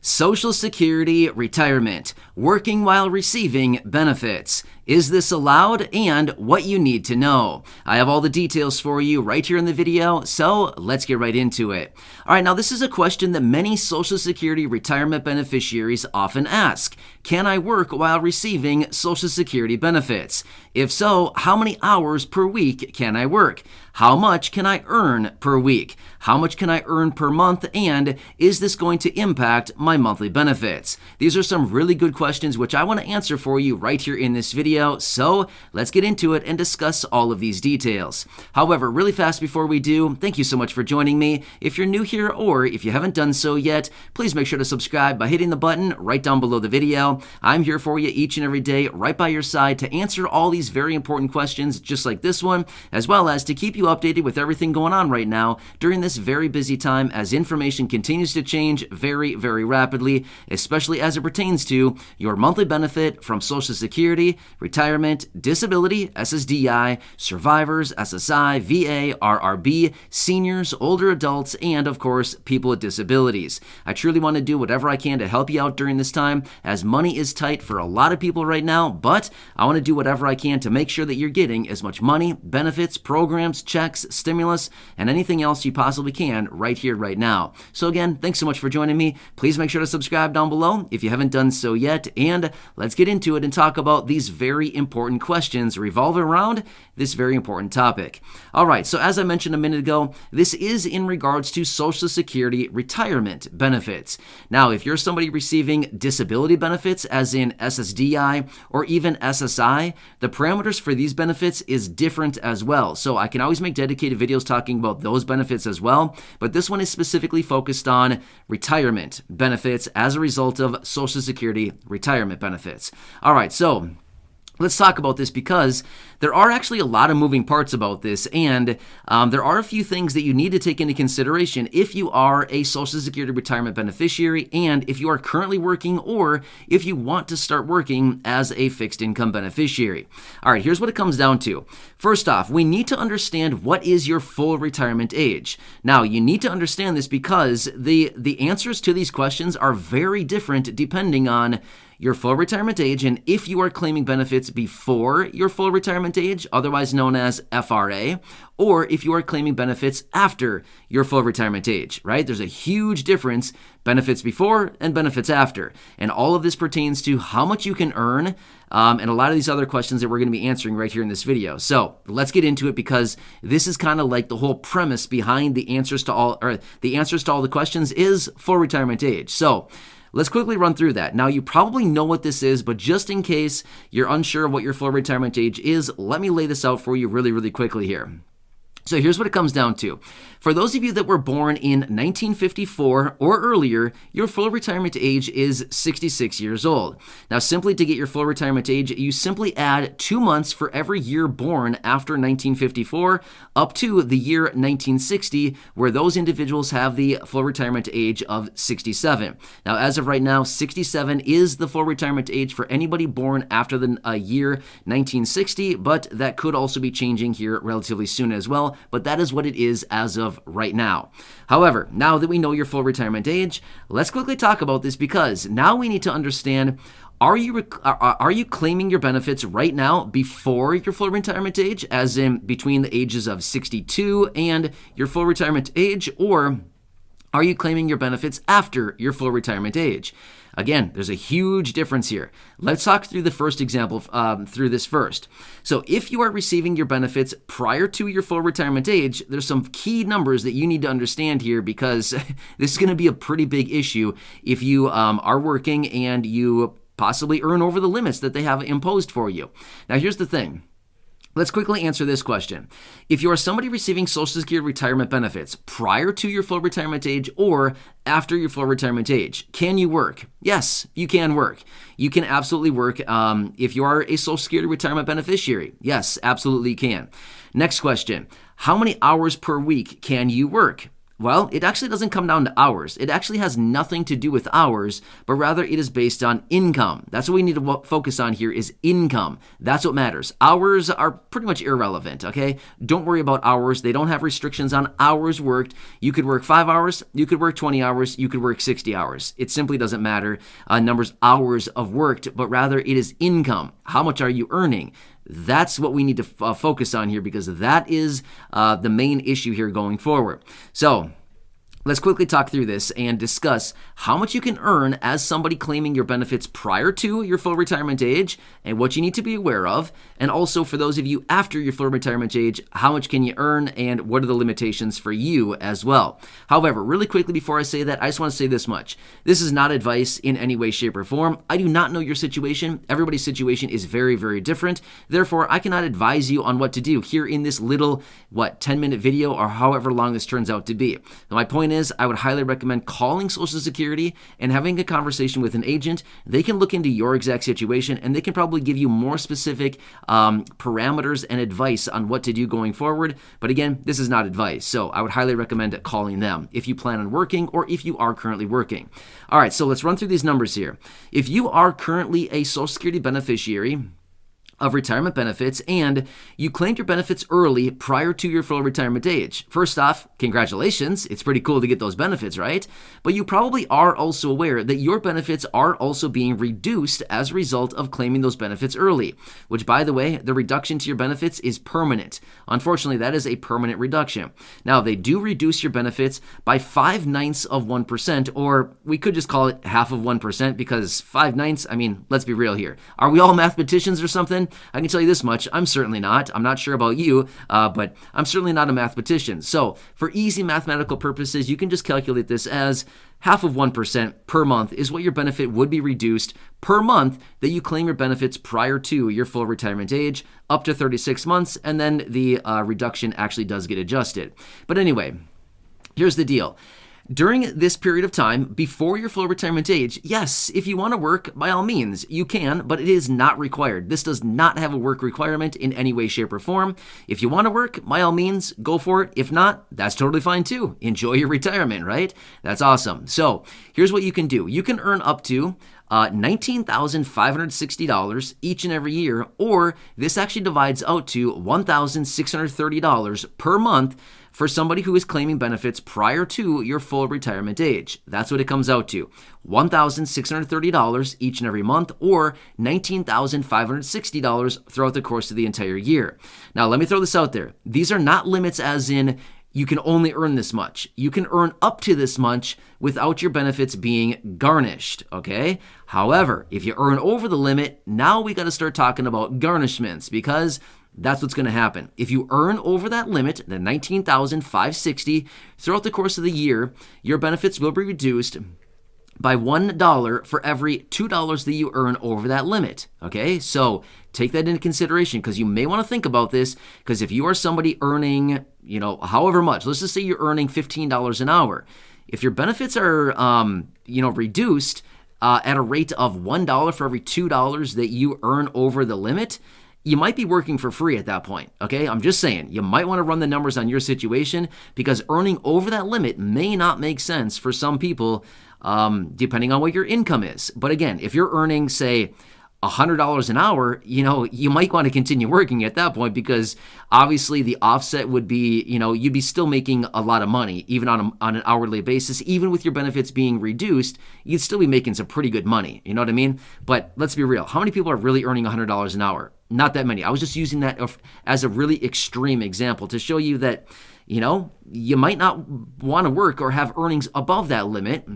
Social Security retirement, working while receiving benefits. Is this allowed, and what you need to know? I have all the details for you right here in the video, so let's get right into it. All right, now this is a question that many Social Security retirement beneficiaries often ask. Can I work while receiving Social Security benefits? If so, how many hours per week can I work? How much can I earn per week? How much can I earn per month? And is this going to impact my monthly benefits? These are some really good questions which I want to answer for you right here in this video. So let's get into it and discuss all of these details. However, really fast before we do, thank you so much for joining me. If you're new here or if you haven't done so yet, please make sure to subscribe by hitting the button right down below the video. I'm here for you each and every day, right by your side, to answer all these very important questions just like this one, as well as to keep you updated with everything going on right now during this very busy time as information continues to change very, very rapidly, especially as it pertains to your monthly benefit from Social Security, retirement, disability, SSDI, survivors, SSI, VA, RRB, seniors, older adults, and of course, people with disabilities. I truly want to do whatever I can to help you out during this time, as money is tight for a lot of people right now, but I want to do whatever I can to make sure that you're getting as much money, benefits, programs, checks, stimulus, and anything else you possibly can right here, right now. So again, thanks so much for joining me. Please make sure to subscribe down below if you haven't done so yet, and let's get into it and talk about these very important questions revolving around this very important topic. All right, so as I mentioned a minute ago, this is in regards to Social Security retirement benefits. Now, if you're somebody receiving disability benefits, as in SSDI or even SSI, the parameters for these benefits is different as well. So I can always make dedicated videos talking about those benefits as well, but this one is specifically focused on retirement benefits as a result of Social Security retirement benefits. All right, so let's talk about this because there are actually a lot of moving parts about this, and there are a few things that you need to take into consideration if you are a Social Security retirement beneficiary and if you are currently working or if you want to start working as a fixed income beneficiary. All right, here's what it comes down to. First off, we need to understand what is your full retirement age. Now, you need to understand this because the answers to these questions are very different depending on your full retirement age and if you are claiming benefits before your full retirement age, otherwise known as FRA, or if you are claiming benefits after your full retirement age, right? There's a huge difference, benefits before and benefits after. And all of this pertains to how much you can earn and a lot of these other questions that we're going to be answering right here in this video. So let's get into it because this is kind of like the whole premise behind the answers to all the questions is full retirement age. So let's quickly run through that. Now, you probably know what this is, but just in case you're unsure of what your full retirement age is, let me lay this out for you really, really quickly here. So here's what it comes down to. For those of you that were born in 1954 or earlier, your full retirement age is 66 years old. Now, simply to get your full retirement age, you simply add 2 months for every year born after 1954 up to the year 1960, where those individuals have the full retirement age of 67. Now, as of right now, 67 is the full retirement age for anybody born after the year 1960, but that could also be changing here relatively soon as well. But that is what it is as of right now. However, now that we know your full retirement age, let's quickly talk about this because now we need to understand, are you claiming your benefits right now before your full retirement age, as in between the ages of 62 and your full retirement age, or are you claiming your benefits after your full retirement age? Again, there's a huge difference here. Let's talk through the first example through this first. So if you are receiving your benefits prior to your full retirement age, there's some key numbers that you need to understand here because this is going to be a pretty big issue if you are working and you possibly earn over the limits that they have imposed for you. Now, here's the thing. Let's quickly answer this question. If you are somebody receiving Social Security retirement benefits prior to your full retirement age or after your full retirement age, can you work? Yes, you can work. You can absolutely work if you are a Social Security retirement beneficiary. Yes, absolutely you can. Next question. How many hours per week can you work? Well, it actually doesn't come down to hours. It actually has nothing to do with hours, but rather it is based on income. That's what we need to focus on here is income. That's what matters. Hours are pretty much irrelevant, okay? Don't worry about hours. They don't have restrictions on hours worked. You could work 5 hours, you could work 20 hours, you could work 60 hours. It simply doesn't matter hours of worked, but rather it is income. How much are you earning? That's what we need to focus on here because that is the main issue here going forward. So let's quickly talk through this and discuss how much you can earn as somebody claiming your benefits prior to your full retirement age and what you need to be aware of. And also for those of you after your full retirement age, how much can you earn and what are the limitations for you as well. However, really quickly before I say that, I just want to say this much. This is not advice in any way, shape, or form. I do not know your situation. Everybody's situation is very, very different. Therefore, I cannot advise you on what to do here in this little, 10-minute video or however long this turns out to be. Now, my point is, I would highly recommend calling Social Security and having a conversation with an agent. They can look into your exact situation and they can probably give you more specific parameters and advice on what to do going forward. But again, this is not advice. So I would highly recommend calling them if you plan on working or if you are currently working. All right, so let's run through these numbers here. If you are currently a Social Security beneficiary of retirement benefits and you claimed your benefits early prior to your full retirement age. First off, congratulations. It's pretty cool to get those benefits, right? But you probably are also aware that your benefits are also being reduced as a result of claiming those benefits early, which by the way, the reduction to your benefits is permanent. Unfortunately, that is a permanent reduction. Now, they do reduce your benefits by 0.5%, or we could just call it half of 1% because 0.5, I mean, let's be real here. Are we all mathematicians or something? I can tell you this much, I'm certainly not. I'm not sure about you, but I'm certainly not a mathematician. So for easy mathematical purposes, you can just calculate this as half of 1% per month is what your benefit would be reduced per month that you claim your benefits prior to your full retirement age, up to 36 months, and then the reduction actually does get adjusted. But anyway, here's the deal. During this period of time, before your full retirement age, yes, if you want to work, by all means, you can, but it is not required. This does not have a work requirement in any way, shape, or form. If you want to work, by all means, go for it. If not, that's totally fine too. Enjoy your retirement, right? That's awesome. So here's what you can do. You can earn up to $19,560 each and every year, or this actually divides out to $1,630 per month for somebody who is claiming benefits prior to your full retirement age. That's what it comes out to. $1,630 each and every month, or $19,560 throughout the course of the entire year. Now, let me throw this out there. These are not limits as in you can only earn this much. You can earn up to this much without your benefits being garnished, okay? However, if you earn over the limit, now we got to start talking about garnishments because that's what's going to happen. If you earn over that limit, the $19,560 throughout the course of the year, your benefits will be reduced by $1 for every $2 that you earn over that limit, okay? So take that into consideration because you may want to think about this because if you are somebody earning, however much, let's just say you're earning $15 an hour. If your benefits are, reduced at a rate of $1 for every $2 that you earn over the limit, you might be working for free at that point, okay? I'm just saying, you might want to run the numbers on your situation because earning over that limit may not make sense for some people depending on what your income is. But again, if you're earning, say, $100 an hour, you might want to continue working at that point because obviously the offset would be, you'd be still making a lot of money, even on an hourly basis. Even with your benefits being reduced, you'd still be making some pretty good money. You know what I mean? But let's be real. How many people are really earning $100 an hour? Not that many. I was just using that as a really extreme example to show you that, you might not want to work or have earnings above that limit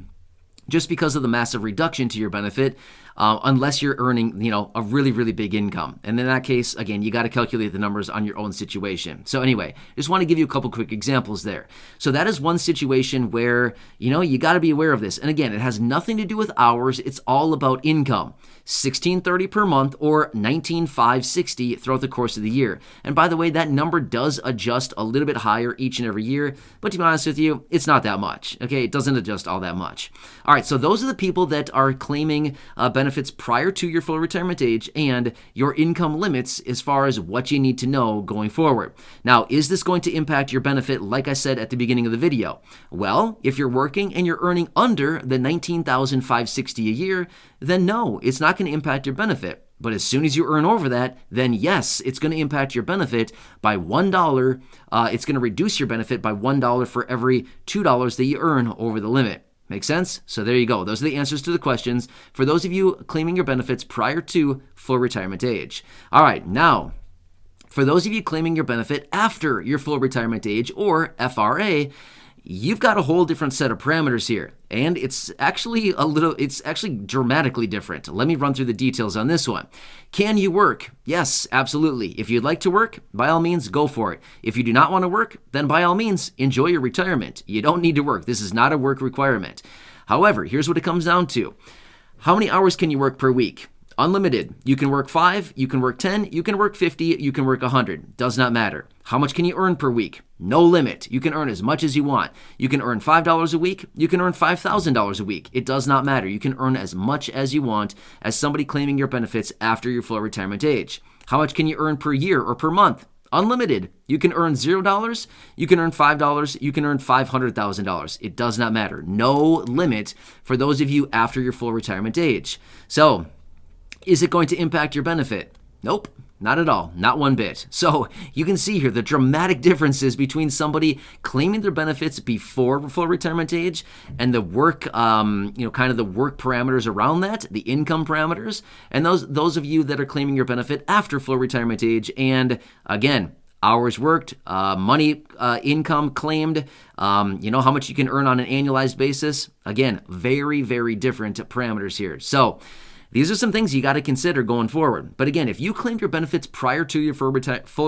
just because of the massive reduction to your benefit, unless you're earning, a really, really big income. And in that case, again, you got to calculate the numbers on your own situation. So anyway, just want to give you a couple quick examples there. So that is one situation where, you got to be aware of this. And again, it has nothing to do with hours. It's all about income. $1,630 per month or $19,560 throughout the course of the year. And by the way, that number does adjust a little bit higher each and every year, but to be honest with you, it's not that much. Okay, it doesn't adjust all that much. All right, so those are the people that are claiming benefits prior to your full retirement age and your income limits as far as what you need to know going forward. Now, is this going to impact your benefit like I said at the beginning of the video? Well, if you're working and you're earning under the $19,560 a year, then no, it's not going to impact your benefit. But as soon as you earn over that, then yes, it's going to impact your benefit by $1. It's going to reduce your benefit by $1 for every $2 that you earn over the limit. Make sense? So there you go. Those are the answers to the questions for those of you claiming your benefits prior to full retirement age. All right, now, for those of you claiming your benefit after your full retirement age, or FRA, you've got a whole different set of parameters here, and it's actually dramatically different. Let me run through the details on this one. Can you work? Yes, absolutely. If you'd like to work, by all means, go for it. If you do not want to work, then by all means, enjoy your retirement. You don't need to work. This is not a work requirement. However, here's what it comes down to. How many hours can you work per week? Unlimited. You can work 5, you can work 10, you can work 50, you can work 100. Does not matter. How much can you earn per week? No limit. You can earn as much as you want. You can earn $5 a week. You can earn $5,000 a week. It does not matter. You can earn as much as you want as somebody claiming your benefits after your full retirement age. How much can you earn per year or per month? Unlimited. You can earn $0, you can earn $5, you can earn $500,000. It does not matter. No limit for those of you after your full retirement age. So, is it going to impact your benefit? Nope, not at all, not one bit. So you can see here the dramatic differences between somebody claiming their benefits before full retirement age and the work, kind of the work parameters around that, the income parameters, and those of you that are claiming your benefit after full retirement age. And again, hours worked, money, income claimed, how much you can earn on an annualized basis. Again, very, very different parameters here. So these are some things you got to consider going forward. But again, if you claimed your benefits prior to your full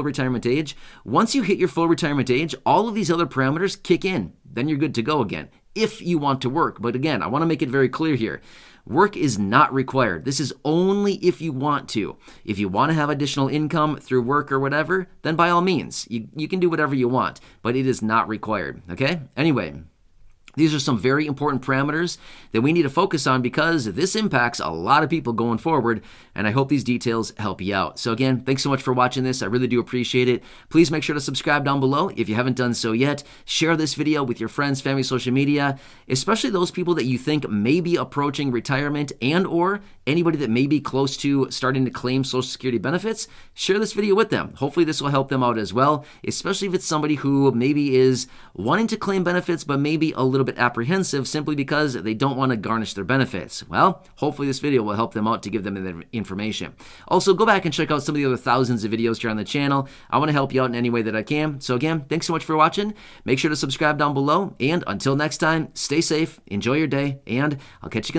retirement age, once you hit your full retirement age, all of these other parameters kick in. Then you're good to go again, if you want to work. But again, I want to make it very clear here. Work is not required. This is only if you want to. If you want to have additional income through work or whatever, then by all means, you can do whatever you want. But it is not required, okay? Anyway, these are some very important parameters that we need to focus on because this impacts a lot of people going forward, and I hope these details help you out. So again, thanks so much for watching this. I really do appreciate it. Please make sure to subscribe down below if you haven't done so yet. Share this video with your friends, family, social media, especially those people that you think may be approaching retirement and or anybody that may be close to starting to claim Social Security benefits. Share this video with them. Hopefully this will help them out as well, especially if it's somebody who maybe is wanting to claim benefits but maybe a little bit apprehensive simply because they don't want to garnish their benefits. Well, hopefully this video will help them out to give them the information. Also, go back and check out some of the other thousands of videos here on the channel. I want to help you out in any way that I can. So again, thanks so much for watching. Make sure to subscribe down below, and until next time, stay safe, enjoy your day, and I'll catch you again.